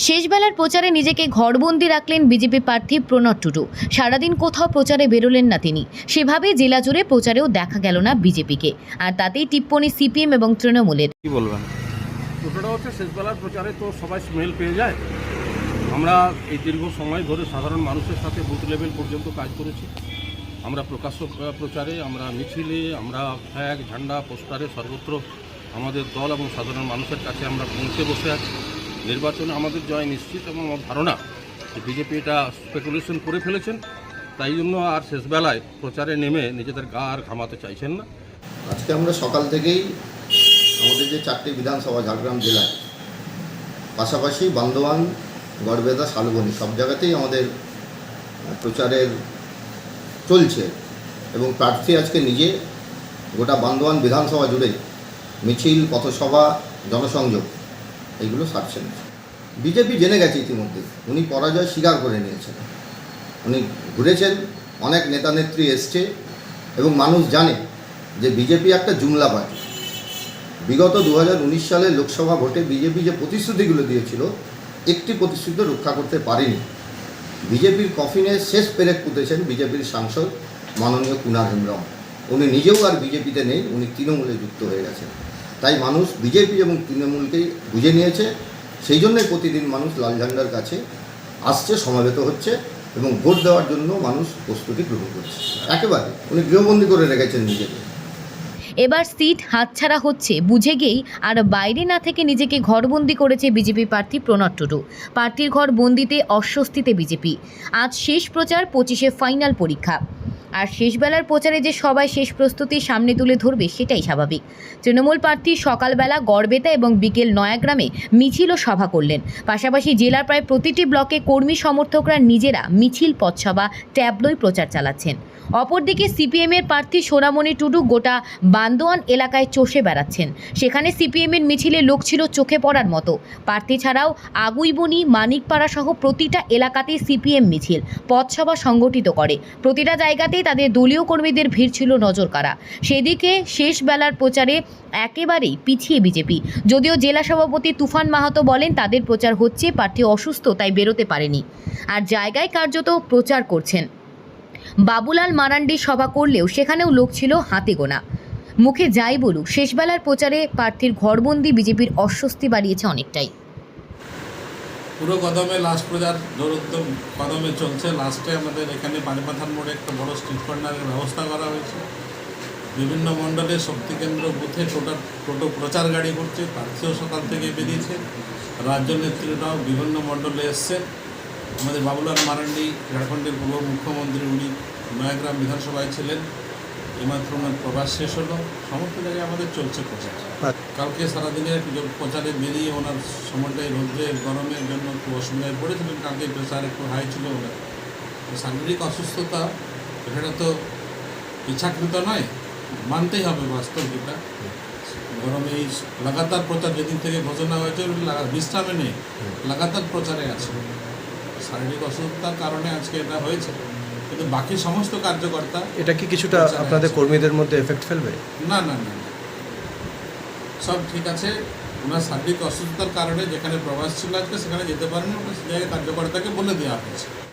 শেষবেলার প্রচারে নিজেকে ঘরবন্দি রাখলেন বিজেপি প্রার্থী প্রণব টুডু। সারাদিন কোথাও প্রচারে বেরোলেন না তিনি। সেভাবে জেলা জুড়ে প্রচারেও দেখা গেল না বিজেপিকে। আর তাতেই টিপ্পনি সিপিএম এবং তৃণমূলের। কি বলবেন? দুটোটা হচ্ছে শেষবেলার প্রচারে তো সবাই স্মেল পেয়ে যায়। আমরা এই দীর্ঘ সময় ধরে সাধারণ মানুষের সাথে বুথ লেভেল পর্যন্ত কাজ করেছি। আমরা প্রকাশ্য প্রচারে, আমরা মিছিলে, আমরা ফ্ল্যাগ, ঝান্ডা, পোস্টারে সর্বত্র আমাদের দল এবং সাধারণ মানুষের কাছে আমরা পৌঁছে বসে আছি। নির্বাচনে আমাদের জয় নিশ্চিত এবং আমার ধারণা যে বিজেপি এটা স্পেকুলেশন করে ফেলেছেন, তাই জন্য আর শেষবেলায় প্রচারে নেমে নিজেদের গা আর ঘামাতে চাইছেন না। আজকে আমরা সকাল থেকেই আমাদের যে 4টি বিধানসভা ঝাড়গ্রাম জেলায়, পাশাপাশি বান্দোয়ান, গড়বেতা, শালবনী সব জায়গাতেই আমাদের প্রচারের চলছে এবং প্রার্থী আজকে নিজে গোটা বান্দোয়ান বিধানসভা জুড়ে মিছিল, পথসভা, জনসংযোগ এইগুলো সারছেন। বিজেপি জেনে গেছে ইতিমধ্যে, উনি পরাজয় স্বীকার করে নিয়েছেন। উনি ঘুরেছেন, অনেক নেতানেত্রী এসছে এবং মানুষ জানে যে বিজেপি একটা জুমলা পার্টি। বিগত 2019 সালে লোকসভা ভোটে বিজেপি যে প্রতিশ্রুতিগুলো দিয়েছিল, একটি প্রতিশ্রুতি রক্ষা করতে পারেনি। বিজেপির কফিনে শেষ পেরেক পুঁতেছেন বিজেপির সাংসদ মাননীয় কুনাল হেমব্রম। উনি নিজেও আর বিজেপিতে নেই, উনি তৃণমূলে যুক্ত হয়ে গেছেন। তাই মানুষ বিজেপি এবং তৃণমূলকেই বুঝে নিয়েছে। সেই জন্যই প্রতিদিন মানুষ লাল ঝান্ডার কাছে আসছে, সমাবেত হচ্ছে এবং ভোট দেওয়ার জন্য মানুষ প্রস্তুতি গ্রহণ করছে। একেবারে উনি গৃহবন্দী করে রেখেছেন নিজেকে। এবার সিট হাতছাড়া হচ্ছে বুঝে গিয়েই আর বাইরে না থেকে নিজেকে ঘরবন্দি করেছে বিজেপি প্রার্থী প্রণব টুডু। প্রার্থীর ঘর বন্দিতে অস্বস্তিতে বিজেপি। আজ শেষ প্রচার, 25-এ ফাইনাল পরীক্ষা। আর শেষবেলার প্রচারে যে সবাই শেষ প্রস্তুতি সামনে তুলে ধরবে সেটাই স্বাভাবিক। তৃণমূল প্রার্থী সকালবেলা গড়বেতা এবং বিকেল নয়াগ্রামে মিছিল ও সভা করলেন। পাশাপাশি জেলার প্রায় প্রতিটি ব্লকে কর্মী সমর্থকরা নিজেরা মিছিল, পথসভা, ট্যাবলোয় প্রচার চালাচ্ছেন। অপরদিকে সিপিএমের প্রার্থী সোনামণি টুডু গোটা বান্দোয়ান এলাকায় চষে বেড়াচ্ছেন। সেখানে সিপিএমের মিছিলে লোক ছিল চোখে পড়ার মতো। প্রার্থী ছাড়াও আগুইবনি, মানিকপাড়া সহ প্রতিটা এলাকাতেই সিপিএম মিছিল, পথসভা সংগঠিত করে। প্রতিটা জায়গাতেই তাদের দলীয় কর্মীদের ভিড় ছিল নজর কাড়া। সেদিকে শেষ বেলার প্রচারে একেবারেই পিছিয়ে বিজেপি। যদিও জেলা সভাপতি তুফান মাহাতো বলেন তাদের প্রচার হচ্ছে, প্রার্থী অসুস্থ তাই বেরোতে পারেনি। আর জায়গায় কার্যত প্রচার করছেন। বাবুলাল মারান্ডি সভা করলেও সেখানেও লোক ছিল হাতে গোনা। মুখে যাই বলুক, শেষবেলার প্রচারে প্রার্থীর ঘরবন্দি বিজেপির অস্বস্তি বাড়িয়েছে অনেকটাই। পুরো কদমে লাস্ট প্রচার জোরোদ্যম কদমে চলছে। লাস্টে আমাদের এখানে বাড়িপাথান মোড়ে একটা বড় স্ট্রিট কর্নারের ব্যবস্থা করা হয়েছে। বিভিন্ন মণ্ডলের শক্তিকেন্দ্র বুথে টোটো প্রচার গাড়ি করছে। প্রার্থীও সকাল থেকে বেরিয়েছে, রাজ্য নেতৃত্বরাও বিভিন্ন মণ্ডলে এসছেন। আমাদের বাবুলাল মারান্ডি, ঝাড়খণ্ডের পূর্ব মুখ্যমন্ত্রী, উনি নয়াগ্রাম বিধানসভায় ছিলেন। এইমাত্র ওনার প্রবাস শেষ হলো। সমস্ত জায়গায় আমাদের চলছে প্রচার। কালকে সারাদিনের প্রচারে বেরিয়ে ওনার সময়টাই রোদ্রের গরমের জন্য একটু অসুবিধায় পড়েছিলেন। কালকে প্রেশার একটু হাই ছিল ওনার। শারীরিক অসুস্থতা এটা তো ইচ্ছাকৃত নয়, মানতেই হবে বাস্তব যেটা। গরমে এই লাগাতার প্রচার যেদিন থেকে ঘোষণা হয়েছে বিশ্রামে নেই, লাগাতার প্রচারে আছে। শারীরিক অসুস্থতার কারণে আজকে এটা হয়েছে, কিন্তু বাকি সমস্ত কার্যকর্তা। এটা কি কিছুটা আপনাদের কর্মীদের মধ্যে এফেক্ট ফেলবে? না না না, সব ঠিক আছে। ওনার শারীরিক অসুস্থতার কারণে যেখানে প্রবাস ছিল আজকে সেখানে যেতে পারেনি, ওনার সে জায়গায় কার্যকর্তাকে বলে দেওয়া হয়েছে।